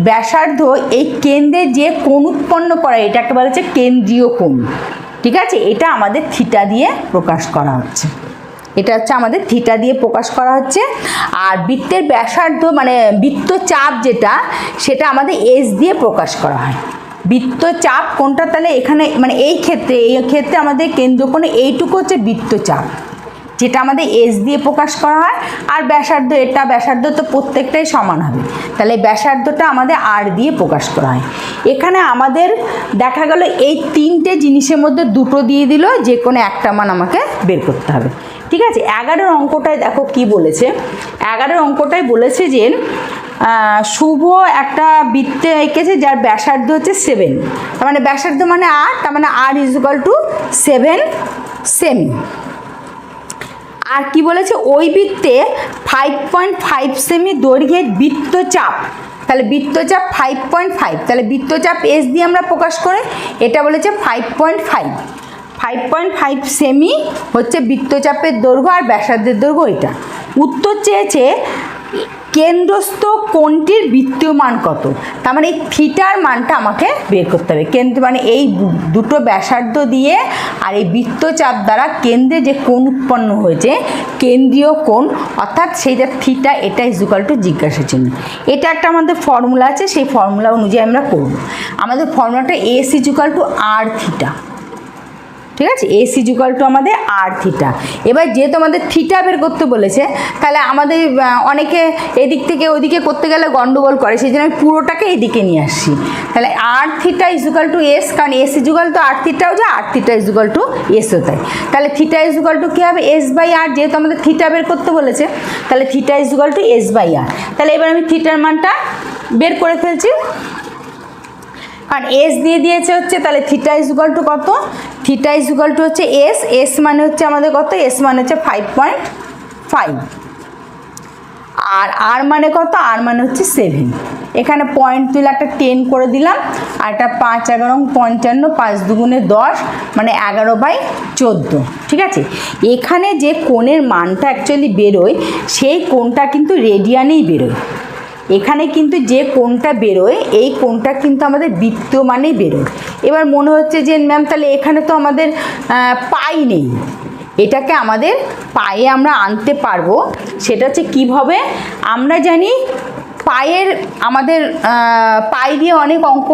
ব্যাসার্ধ এই কেন্দ্রে যে কোণ উৎপন্ন করে এটাকে বলা হচ্ছে কেন্দ্রীয় কোণ। ঠিক আছে, এটা আমাদের থিটা দিয়ে প্রকাশ করা হচ্ছে, এটা হচ্ছে আমাদের থিটা দিয়ে প্রকাশ করা হচ্ছে। আর বৃত্তের ব্যাসার্ধ মানে বৃত্তচাপ যেটা, সেটা আমাদের এস দিয়ে প্রকাশ করা হয়। বৃত্তচাপ কোনটা? তাহলে এখানে মানে এই ক্ষেত্রে আমাদের কেন্দ্রকোণে এইটুকু হচ্ছে বৃত্তচাপ, যেটা আমাদের এস দিয়ে প্রকাশ করা হয়। আর ব্যাসার্ধ, এটা ব্যাসার্ধ তো প্রত্যেকটাই সমান হবে, তাহলে ব্যাসার্ধটা আমাদের আর দিয়ে প্রকাশ করা হয়। এখানে আমাদের দেখা গেল এই তিনটে জিনিসের মধ্যে দুটো দিয়ে দিল, যে কোনো একটা মান আমাকে বের করতে হবে। ঠিক আছে, 11-এর অঙ্কটায় দেখো কি বলেছে। 11-এর অঙ্কটায় বলেছে যে শুভ একটা বৃত্তে এঁকেছে যার ব্যাসার্ধ হচ্ছে 7, তার মানে ব্যাসার্ধ মানে আর, তার মানে আর ইজুকাল টু 7 সেমি। আর কি বলেছে? ওই বৃত্তে 5.5 সেমি দৈর্ঘ্যের বৃত্তচাপ, তাহলে বৃত্তচাপ 5.5, তাহলে বৃত্তচাপ এস দিয়ে আমরা প্রকাশ করে, এটা বলেছে 5.5 সেমি হচ্ছে বৃত্তচাপের দৈর্ঘ্য আর ব্যাসার্ধের দৈর্ঘ্য। এটা উত্তর চেয়েছে কেন্দ্রস্থ কোণটির বৃত্তীয় মান কত, তার মানে এই থিটার মানটা আমাকে বের করতে হবে। কেন্দ্র মানে এই দুটো ব্যাসার্ধ দিয়ে আর এই বৃত্তচাপ দ্বারা কেন্দ্রে যে কোণ উৎপন্ন হয়েছে কেন্দ্রীয় কোণ, অর্থাৎ সেইটা থিটা, এটা ইজুকাল টু জিজ্ঞাসা চিহ্ন। এটা একটা আমাদের ফর্মুলা আছে, সেই ফর্মুলা অনুযায়ী আমরা করব। আমাদের ফর্মুলাটা S equal to R theta. ঠিক আছে, এস ইজুকাল টু আমাদের আর থিটা। এবার যেহেতু আমাদের থিটা বের করতে বলেছে, তাহলে আমাদের অনেকে এদিক থেকে ওইদিকে করতে গেলে গন্ডগোল করে, সেই জন্য আমি পুরোটাকে এদিকে নিয়ে আসছি। তাহলে আর থিটা ইজুকাল টু এস, কারণ এস ইজুকাল টু আর থিটাও যায়, আর থিটা ইজুকাল টু এসও তাই। তাহলে থিটা ইজুকাল টু কী হবে? এস বাই আর, যেহেতু আমাদের থিটা বের করতে বলেছে, তাহলে theta equal to S by R. তাহলে এবার আমি থিটার মানটা বের করে ফেলছি, কারণ এস দিয়ে দিয়েছে হচ্ছে, তাহলে থিটা ইজুকাল টু কত? থিটা ইজুকাল টু হচ্ছে এস, এস মানে হচ্ছে আমাদের কত? এস মানে হচ্ছে 5.5, আর আর মানে কত? আর মানে হচ্ছে 7। এখানে পয়েন্ট তুলে একটা 10 করে দিলাম, আর একটা 5 11 55, 5 দুগুণে 10 মানে 11/14। ঠিক আছে, এখানে যে কোণের মানটা অ্যাকচুয়ালি বেরোয় সেই কোণটা কিন্তু রেডিয়ানেই বেরোয়। এখানে কিন্তু যে কোণটা বেরোয় এই কোণটা কিন্তু আমাদের বৃত্তীয় মানেই বেরোয়। এবার মনে হচ্ছে যে ম্যাম তাহলে এখানে তো আমাদের পাই নেই, এটাকে আমাদের পায়ে আমরা আনতে পারবো। সেটা হচ্ছে কীভাবে? আমরা জানি পায়ের আমাদের পাই দিয়ে অনেক অঙ্ক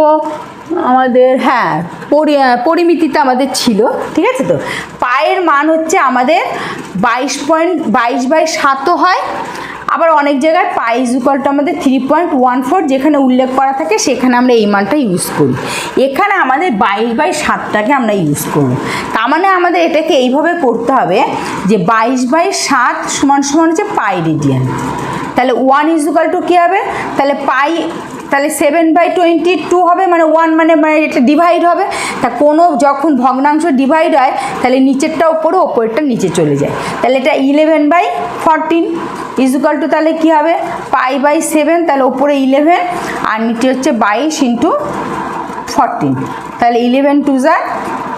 আমাদের পরিমিতিতে আমাদের ছিল। ঠিক আছে, তো পায়ের মান হচ্ছে আমাদের 22.7 হয়, আবার অনেক জায়গায় পাই ইজ ইকুয়াল টু আমাদের 3.14 যেখানে উল্লেখ করা থাকে সেখানে আমরা এই মানটা ইউজ করি। এখানে আমাদের 22/7টাকে আমরা ইউজ করব। তার মানে আমাদের এটাকে এইভাবে করতে হবে যে 22/7 সমান সমান হচ্ছে পাই রেডিয়ান। তাহলে 1 ইজ ইকুয়াল টু কী হবে, তাহলে পাই, তাহলে 7/22 হবে, মানে 1 মানে এটা ডিভাইড হবে। তা কোনো যখন ভগ্নাংশ ডিভাইড হয় তাহলে নিচেরটা ওপরে, ওপরেরটা নিচে চলে যায়। তাহলে এটা 11/14 ইজ ইকুয়াল টু তাহলে কী হবে পাই/7, তাহলে ওপরে 11 আর নিচে হচ্ছে 22 × 14, তাহলে 11 2 =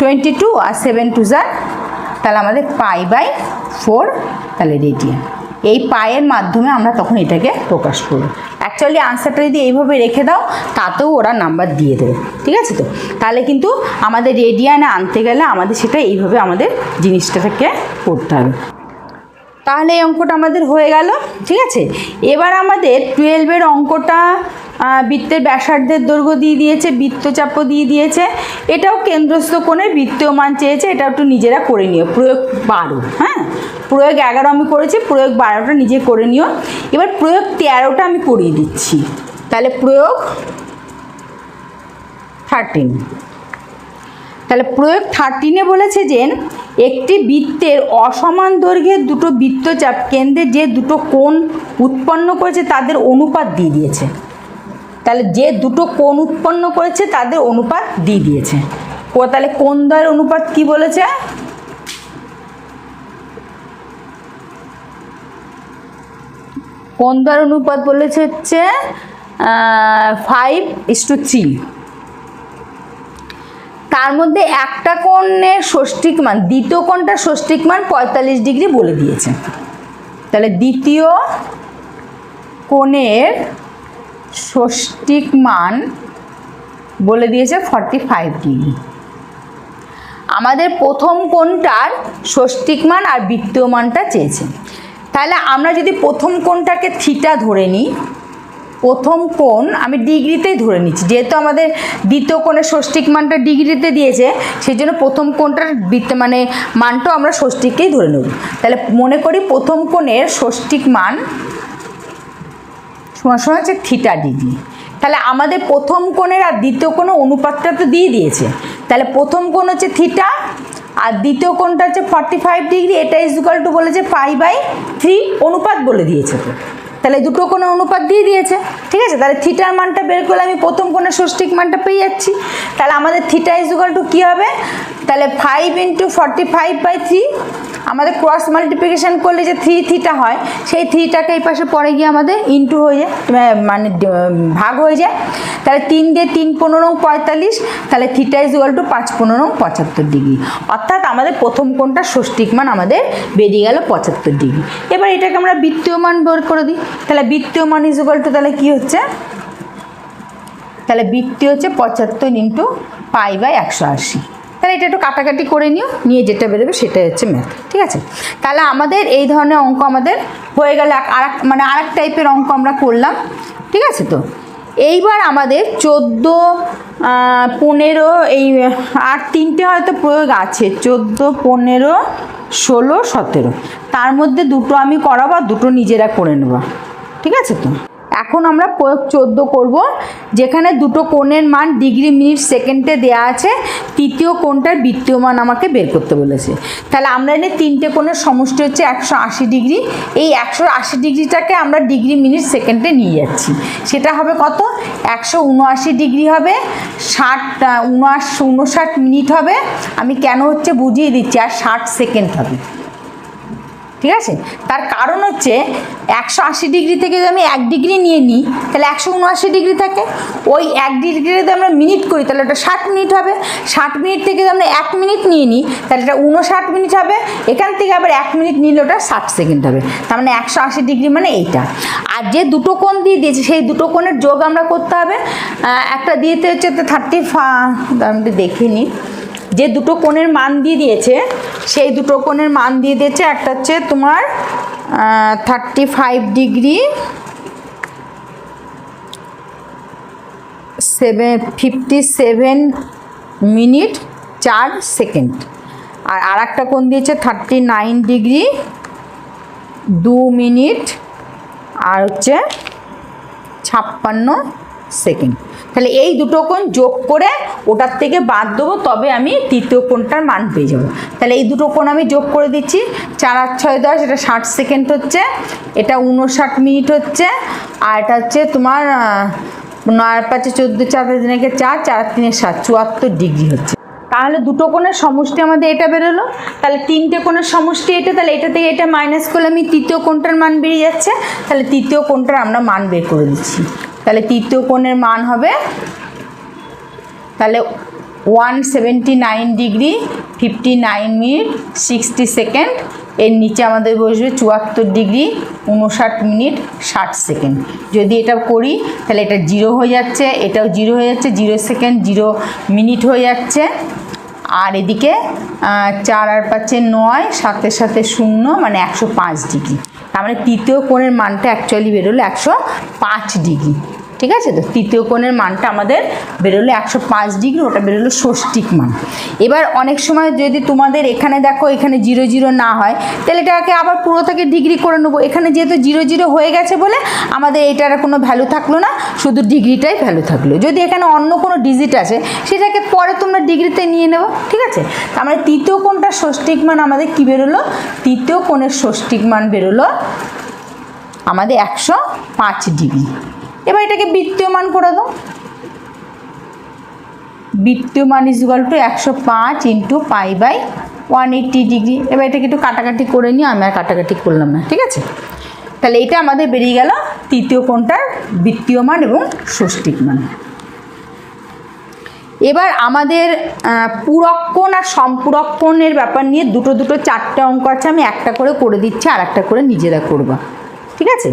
22 আর 7 2 = তাহলে আমাদের পাই/4 তাহলে রেডিয়ান। এই পায়ের মাধ্যমে আমরা তখন এটাকে প্রকাশ করব। অ্যাকচুয়ালি আনসারটা যদি এইভাবে রেখে দাও তাতেও ওরা নাম্বার দিয়ে দেবে, ঠিক আছে? তো তাহলে কিন্তু আমাদের রেডিয়ানে আনতে গেলে আমাদের সেটা এইভাবে আমাদের জিনিসটাকে করতে হবে। তাহলে এই অঙ্কটা আমাদের হয়ে গেল, ঠিক আছে? এবার আমাদের 12-এর অঙ্কটা বৃত্তের ব্যাসার্ধের দৈর্ঘ্য দিয়ে দিয়েছে, বৃত্তচাপও দিয়ে দিয়েছে, এটাও কেন্দ্রস্থ কোণের বৃত্তীয় মান চেয়েছে, এটা একটু নিজেরা করে নিও। প্রয়োগ 12, হ্যাঁ, প্রয়োগ 11 আমি করেছি, প্রয়োগ 12টা নিজে করে নিও। এবার প্রয়োগ 13টা আমি করিয়ে দিচ্ছি। তাহলে প্রয়োগ 13, তাহলে প্রয়োগ 13-এ বলেছে যে একটি বৃত্তের অসমান দৈর্ঘ্যের দুটো বৃত্তচাপ কেন্দ্রে যে দুটো কোণ উৎপন্ন করেছে তাদের অনুপাত দিয়ে দিয়েছে। তাহলে যে দুটো কোণ উৎপন্ন করেছে তাদের অনুপাত দিয়ে দিয়েছে। তাহলে কোণদ্বয়ের অনুপাত কি বলেছে, কোণদ্বয়ের অনুপাত বলেছে হচ্ছে 5:3। তার মধ্যে একটা কোণের ষষ্ঠিক মান, দ্বিতীয় কোণটার ষষ্ঠিক মান 45 ডিগ্রি বলে দিয়েছে। তাহলে দ্বিতীয় কোণের ষষ্ঠিক মান বলে দিয়েছে 45 ডিগ্রি। আমাদের প্রথম কোণটার ষষ্ঠিক মান আর বৃত্তীয় মানটা চেয়েছে। তাহলে আমরা যদি প্রথম কোণটাকে থিটা ধরে নিই, প্রথম কোণ আমি ডিগ্রিতেই ধরে নিচ্ছি, যেহেতু আমাদের দ্বিতীয় কোণের ষষ্ঠিক মানটা ডিগ্রিতে দিয়েছে সেই জন্য প্রথম কোণটার মানে মানটাও আমরা ষষ্ঠিককেই ধরে নেব। তাহলে মনে করি প্রথম কোণের ষষ্ঠিক মান সমান সমান হচ্ছে থিটা ডিগ্রি। তাহলে আমাদের প্রথম কোণের আর দ্বিতীয় কোণের অনুপাতটা তো দিয়ে দিয়েছে। তাহলে প্রথম কোণ হচ্ছে থিটা আর দ্বিতীয় কোণটা হচ্ছে 45 ডিগ্রি, এটা ইজ ইকুয়াল টু বলেছে পাই/3 অনুপাত বলে দিয়েছে। তো তাহলে দুটো কোণের অনুপাত দিয়ে দিয়েছে, ঠিক আছে? তাহলে থিটার মানটা বের করলে আমি প্রথম কোণের ষষ্ঠিক মানটা পেয়ে যাচ্ছি। তাহলে আমাদের থিটা ইজ ইকুয়াল টু কী হবে, তাহলে 5 × 45/3, আমাদের ক্রস মাল্টিপ্লিকেশান করলে যে 3 থিটা হয় সেই 3টাকে এই পাশে পরে গিয়ে আমাদের ইন্টু হয়ে যায়, মানে ভাগ হয়ে যায়। তাহলে 3 দিয়ে 3 15 45, তাহলে theta is equal two 5 15 75 degree. অর্থাৎ আমাদের প্রথম কোণটা ষষ্ঠিক মান আমাদের বেরিয়ে গেল 75 ডিগ্রি। এবার এটাকে আমরা বৃত্তীয় মান বের করে দিই। তাহলে বৃত্তীয় মান ইজ ইকুয়াল টু তাহলে কী হচ্ছে, তাহলে বৃত্তীয় হচ্ছে 75 × পাই/180। তাহলে এটা একটু কাটাকাটি করে নিয়ে যেটা বেরোবে সেটাই হচ্ছে ম্যাথ, ঠিক আছে? তাহলে আমাদের এই ধরনের অঙ্ক আমাদের হয়ে গেলে মানে আরেক টাইপের অঙ্ক আমরা করলাম, ঠিক আছে? তো এইবার আমাদের 14 15 এই আর 3টে হয়তো প্রয়োগ আছে, 14 15 16 17, তার মধ্যে দুটো আমি করাবো আর দুটো নিজেরা করে নেব, ঠিক আছে? তো এখন আমরা প্রয়োগ 14 করব, যেখানে দুটো কোণের মান ডিগ্রি মিনিট সেকেন্ডে দেওয়া আছে, তৃতীয় কোণটার বৃত্তীয় মান আমাকে বের করতে বলেছে। তাহলে আমরা এনে তিনটে কোণের সমষ্টি হচ্ছে 180 ডিগ্রি, এই 180 ডিগ্রিটাকে আমরা ডিগ্রি মিনিট সেকেন্ডে নিয়ে যাচ্ছি, সেটা হবে কত, 179 ডিগ্রি হবে, 59 মিনিট হবে, আমি কেন হচ্ছে বুঝিয়ে দিচ্ছি, আর 60 সেকেন্ড হবে, ঠিক আছে? তার কারণ হচ্ছে 180 ডিগ্রি থেকে যদি আমি 1 ডিগ্রি নিয়ে নিই তাহলে 179 ডিগ্রি থাকে, ওই 1 ডিগ্রি যদি আমরা মিনিট করি তাহলে ওটা 60 মিনিট হবে, 60 মিনিট থেকে যদি আমরা 1 মিনিট নিয়ে নিই তাহলে এটা 59 মিনিট হবে, এখান থেকে আবার 1 মিনিট নিলে ওটা 60 সেকেন্ড হবে। তার মানে 180 ডিগ্রি মানে এইটা। আর যে দুটো কোণ দিয়ে দিয়েছে সেই দুটো কোণের যোগ আমরা করতে হবে, একটা দিয়েতে হচ্ছে 35, আমি দেখে নিই, যে দুটো কোণের মান দিয়ে দিয়েছে সেই দুটো কোণের মান দিয়ে দিয়েছে, একটা হচ্ছে তোমার 35 ডিগ্রি 57 মিনিট 4 সেকেন্ড, আর আরেকটা কোণ দিয়েছে 39 ডিগ্রি 2 মিনিট আর হচ্ছে 56 সেকেন্ড। তাহলে এই দুটো কোণ যোগ করে ওটার থেকে বাদ দেবো, তবে আমি তৃতীয় কোণটার মান পেয়ে যাবো। তাহলে এই দুটো কোণ আমি যোগ করে দিচ্ছি। 4 আর 6 10, এটা 60 সেকেন্ড হচ্ছে, এটা 59 মিনিট হচ্ছে, আর এটা হচ্ছে তোমার 9 আর 5 14, 4 দিনে 4, 4 আর 3 7, 74 ডিগ্রি হচ্ছে। তাহলে দুটো কোণের সমষ্টি আমাদের এটা বেরোলো। তাহলে তিনটে কোণের সমষ্টি এটা, তাহলে এটা থেকে এটা মাইনাস করলে আমি তৃতীয় কোণটার মান বেরিয়ে যাচ্ছে। তাহলে তৃতীয় কোণটার আমরা মান বের করে দিচ্ছি। তাহলে তৃতীয় কোণের মান হবে তাহলে 179 ডিগ্রি 59 মিনিট 60 সেকেন্ড। এর নিচে আমাদের বসবে 74 ডিগ্রি 59 মিনিট 60 সেকেন্ড। যদি এটা করি তাহলে এটা 0 হয়ে যাচ্ছে, এটাও 0 হয়ে যাচ্ছে, 0 সেকেন্ড 0 মিনিট হয়ে যাচ্ছে। আর এদিকে 4 আর 5 9, 7 সাথে 0, মানে 105 ডিগ্রি। তার মানে তৃতীয় কোণের মানটা অ্যাকচুয়ালি বেরোলো 105 ডিগ্রি। ঠিক আছে, তো তৃতীয় কোণের মানটা আমাদের বেরোলো 105 ডিগ্রি, ওটা বেরোলো ষষ্ঠিক মান। এবার অনেক সময় যদি তোমাদের এখানে দেখো এখানে 0 0 না হয়, তাহলে এটাকে আবার পুরো থেকে ডিগ্রি করে নেবো। এখানে যেহেতু 0 0 হয়ে গেছে বলে আমাদের এটার কোনো ভ্যালু থাকলো না, শুধু ডিগ্রিটাই ভ্যালু থাকলো। যদি এখানে অন্য কোনো ডিজিট আছে সেটাকে পরে তোমরা ডিগ্রিতে নিয়ে নেবো। ঠিক আছে, তার মানে তৃতীয় কোণটার ষষ্ঠিক মান আমাদের কী বেরোলো? তৃতীয় কোণের ষষ্ঠিক মান বেরোলো আমাদের 105 ডিগ্রি। এবার এটাকে বৃত্তীয় মান করে দাও। বৃত্তীয় মান equal to 105 into pi by 180 degree. এবার এটাকে একটু কাটাকাটি করে নিই, আমি আর কাটাকাটি করলাম না। ঠিক আছে, তাহলে এটা আমাদের বেরিয়ে গেল তৃতীয় কোণটার বৃত্তীয় মান এবং ষষ্ঠিক মান। এবার আমাদের পূরক কোণ আর সম্পূরক কোণের ব্যাপার নিয়ে দুটো 4টে অঙ্ক আছে, আমি একটা করে করে দিচ্ছি, আর একটা করে নিজেরা করবা। ঠিক আছে,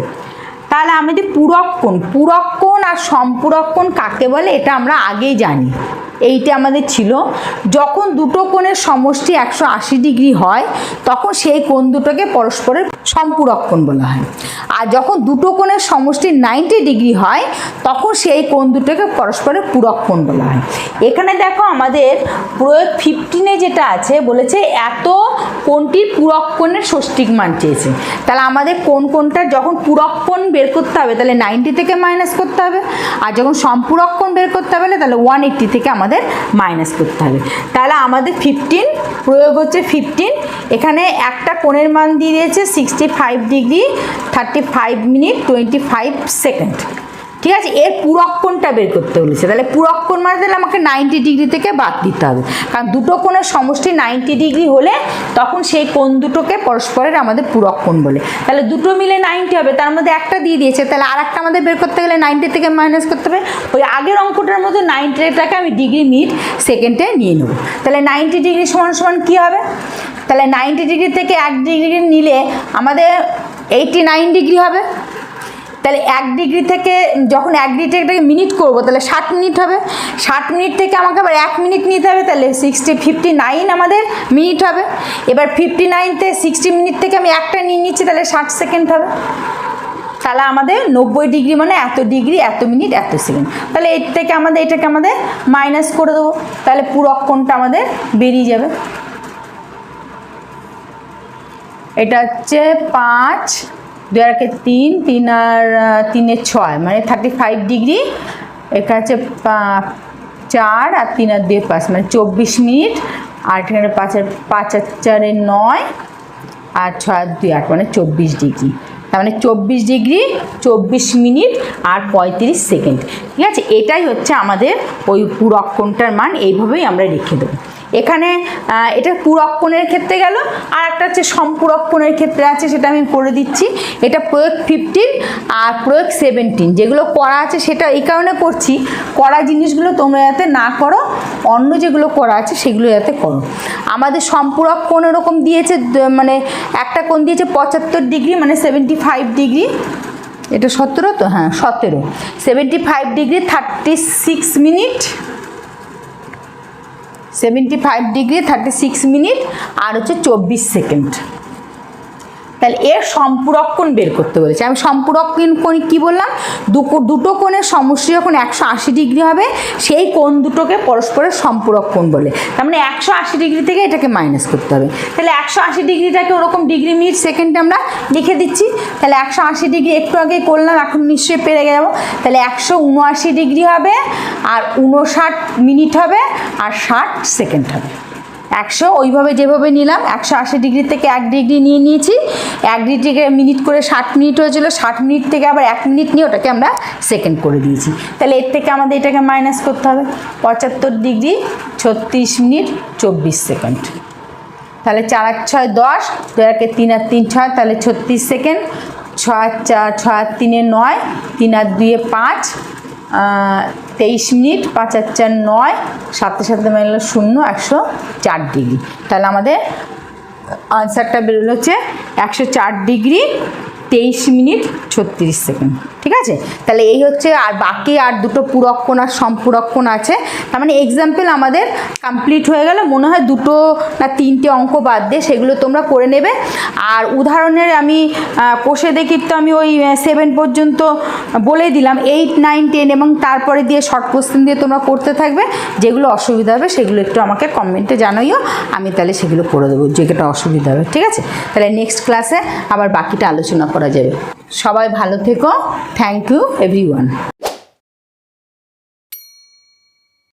তাহলে আমাদের পূরক কোণ আর সম্পূরক কোণ কাকে বলে এটা আমরা আগেই জানি। এইটা আমাদের ছিল, যখন দুটো কোণের সমষ্টি 180 ডিগ্রি হয় তখন সেই কোণ দুটোকে পরস্পরের সম্পূরক কোণ বলা হয়। আর যখন দুটো কোণের সমষ্টি 90 ডিগ্রি হয় তখন সেই কোণ দুটোকে পরস্পরের পূরক কোণ বলা হয়। এখানে দেখো আমাদের প্রয়োগ 15-এ যেটা আছে বলেছে এত কোণটির পূরক কোণের ষষ্ঠিক মান চেয়েছে। তাহলে আমাদের কোণটা যখন পূরক কোণ বের করতে হবে তাহলে 90 থেকে মাইনাস করতে হবে, আর যখন সম্পূরক কোণ বের করতে হবে তাহলে 180 থেকে আমাদের মাইনাস করতে হবে। তাহলে আমাদের 15 প্রয়োগ হচ্ছে 15। এখানে একটা কোণের মান দিয়ে দিয়েছে 65 ডিগ্রি 35 মিনিট 25 সেকেন্ড। ঠিক আছে, এর পূরক কোণটা বের করতে বলেছে। তাহলে পূরক কোণ মানে তাহলে আমাকে 90 ডিগ্রি থেকে বাদ দিতে হবে, কারণ দুটো কোণের সমষ্টি 90 ডিগ্রি হলে তখন সেই কোণ দুটোকে পরস্পরের আমাদের পূরক কোণ বলে। তাহলে দুটো মিলে 90 হবে, তার মধ্যে একটা দিয়ে দিয়েছে, তাহলে আর একটা আমাদের বের করতে গেলে 90 থেকে মাইনাস করতে হবে। ওই আগের অঙ্কটার মধ্যে 90টাকে আমি ডিগ্রি মিনিট সেকেন্ডে নিয়ে নেব। তাহলে 90 ডিগ্রি সমান সমান কী হবে? তাহলে 90 ডিগ্রি থেকে 1 ডিগ্রি নিলে আমাদের 89 ডিগ্রি হবে। তাহলে 1 ডিগ্রি থেকে যখন 1 ডিগ্রিটাকে মিনিট করবো তাহলে 60 মিনিট হবে। 60 মিনিট থেকে আমাকে আবার 1 মিনিট নিতে হবে, তাহলে 59 আমাদের মিনিট হবে। এবার 59-তে 60 মিনিট থেকে আমি একটা নিয়ে নিচ্ছি, তাহলে 60 সেকেন্ড হবে। তাহলে আমাদের 90 ডিগ্রি মানে এত ডিগ্রি এত মিনিট এত সেকেন্ড। তাহলে এর থেকে আমাদের এটাকে আমাদের মাইনাস করে দেবো, তাহলে পূরক কোণটা আমাদের বেরিয়ে যাবে। এটা হচ্ছে 5 2 আর 3 3 আর 3 6 মানে 35 ডিগ্রি। এটা হচ্ছে 4 আর 3 আর 2 5 মানে 24 মিনিট। আর এখানে 5 আর 4 9 আর 6 আর 2 8 মানে 24 ডিগ্রি। তার মানে 24 ডিগ্রি 24 মিনিট আর 35 সেকেন্ড। ঠিক আছে, এটাই হচ্ছে আমাদের ওই পূরক কোণটার মান। এইভাবেই আমরা লিখে দেবো। এখানে এটা পূরক কোণের ক্ষেত্রে গেল, আর একটা হচ্ছে সম্পূরক কোণের ক্ষেত্রে আছে, সেটা আমি করে দিচ্ছি। এটা প্রয়োগ 15 আর প্রয়োগ 17 যেগুলো করা আছে সেটা এই কারণে করছি, করা জিনিসগুলো তোমরা যাতে না করো, অন্য যেগুলো করা আছে সেগুলো যাতে করো। আমাদের সম্পূরক কোণ এরকম দিয়েছে, মানে একটা কোণ দিয়েছে 75 ডিগ্রি মানে 75 ডিগ্রি। এটা 17 তো, হ্যাঁ 17। 75 ডিগ্রি 36 মিনিট, 75 ডিগ্রি 36 মিনিট আর হচ্ছে 24 সেকেন্ড। তাহলে এর সম্পূরক কোণ বের করতে বলেছে। আমি সম্পূরক কোণ কী বললাম, দুটো কোণের সমষ্টি যখন 180 ডিগ্রি হবে সেই কোণ দুটোকে পরস্পরের সম্পূরক কোণ বলে। তার মানে 180 ডিগ্রি থেকে এটাকে মাইনাস করতে হবে। তাহলে 180 ডিগ্রিটাকে ওরকম ডিগ্রি মিনিট সেকেন্ডে আমরা লিখে দিচ্ছি। তাহলে 180 ডিগ্রি একটু আগেই করলাম, এখন নিশ্চয়ই পেরে যাব। তাহলে 179 ডিগ্রি হবে, আর 59 মিনিট হবে, আর 60 সেকেন্ড হবে। 100 ওইভাবে যেভাবে নিলাম 180 ডিগ্রি থেকে 1 ডিগ্রি নিয়ে নিয়েছি, 1 ডিগ্রি মিনিট করে 60 মিনিট হয়েছিল, 60 মিনিট থেকে আবার 1 মিনিট নিয়ে ওটাকে আমরা সেকেন্ড করে দিয়েছি। তাহলে এর থেকে আমাদের এটাকে মাইনাস করতে হবে, 75 ডিগ্রি 36 মিনিট 24 সেকেন্ড। তাহলে 4 আর 6 10, 2 আর 3 আর 3 6, তাহলে 36 সেকেন্ড, 6 আর 4 6 আর 3 9, 3 আর 2 5, 23 মিনিট, 5 আর 4 9, 7 সাথে মিলল 0, 104 ডিগ্রি। তাহলে আমাদের আনসারটা বেরোলো হচ্ছে 104 ডিগ্রি 23 মিনিট 36 সেকেন্ড। ঠিক আছে, তাহলে এই হচ্ছে, আর বাকি আর দুটো পূরক কোণ আর সম্পূরক কোণ আছে। তার মানে এক্সাম্পল আমাদের কমপ্লিট হয়ে গেল। মনে হয় 2 না 3টে অঙ্ক বাদ দিয়ে সেগুলো তোমরা করে নেবে। আর উদাহরণের আমি কোষে দেখি তো আমি ওই 7 পর্যন্ত বলে দিলাম, 8 9 10 এবং তারপরে দিয়ে শর্ট কোশ্চেন দিয়ে তোমরা করতে থাকবে। যেগুলো অসুবিধা হবে সেগুলো একটু আমাকে কমেন্টে জানাইও, আমি তাহলে সেগুলো করে দেবো যেটা অসুবিধা হবে। ঠিক আছে, তাহলে নেক্সট ক্লাসে আবার বাকিটা আলোচনা করা যাবে। সবাই ভালো থেকো। Thank you everyone.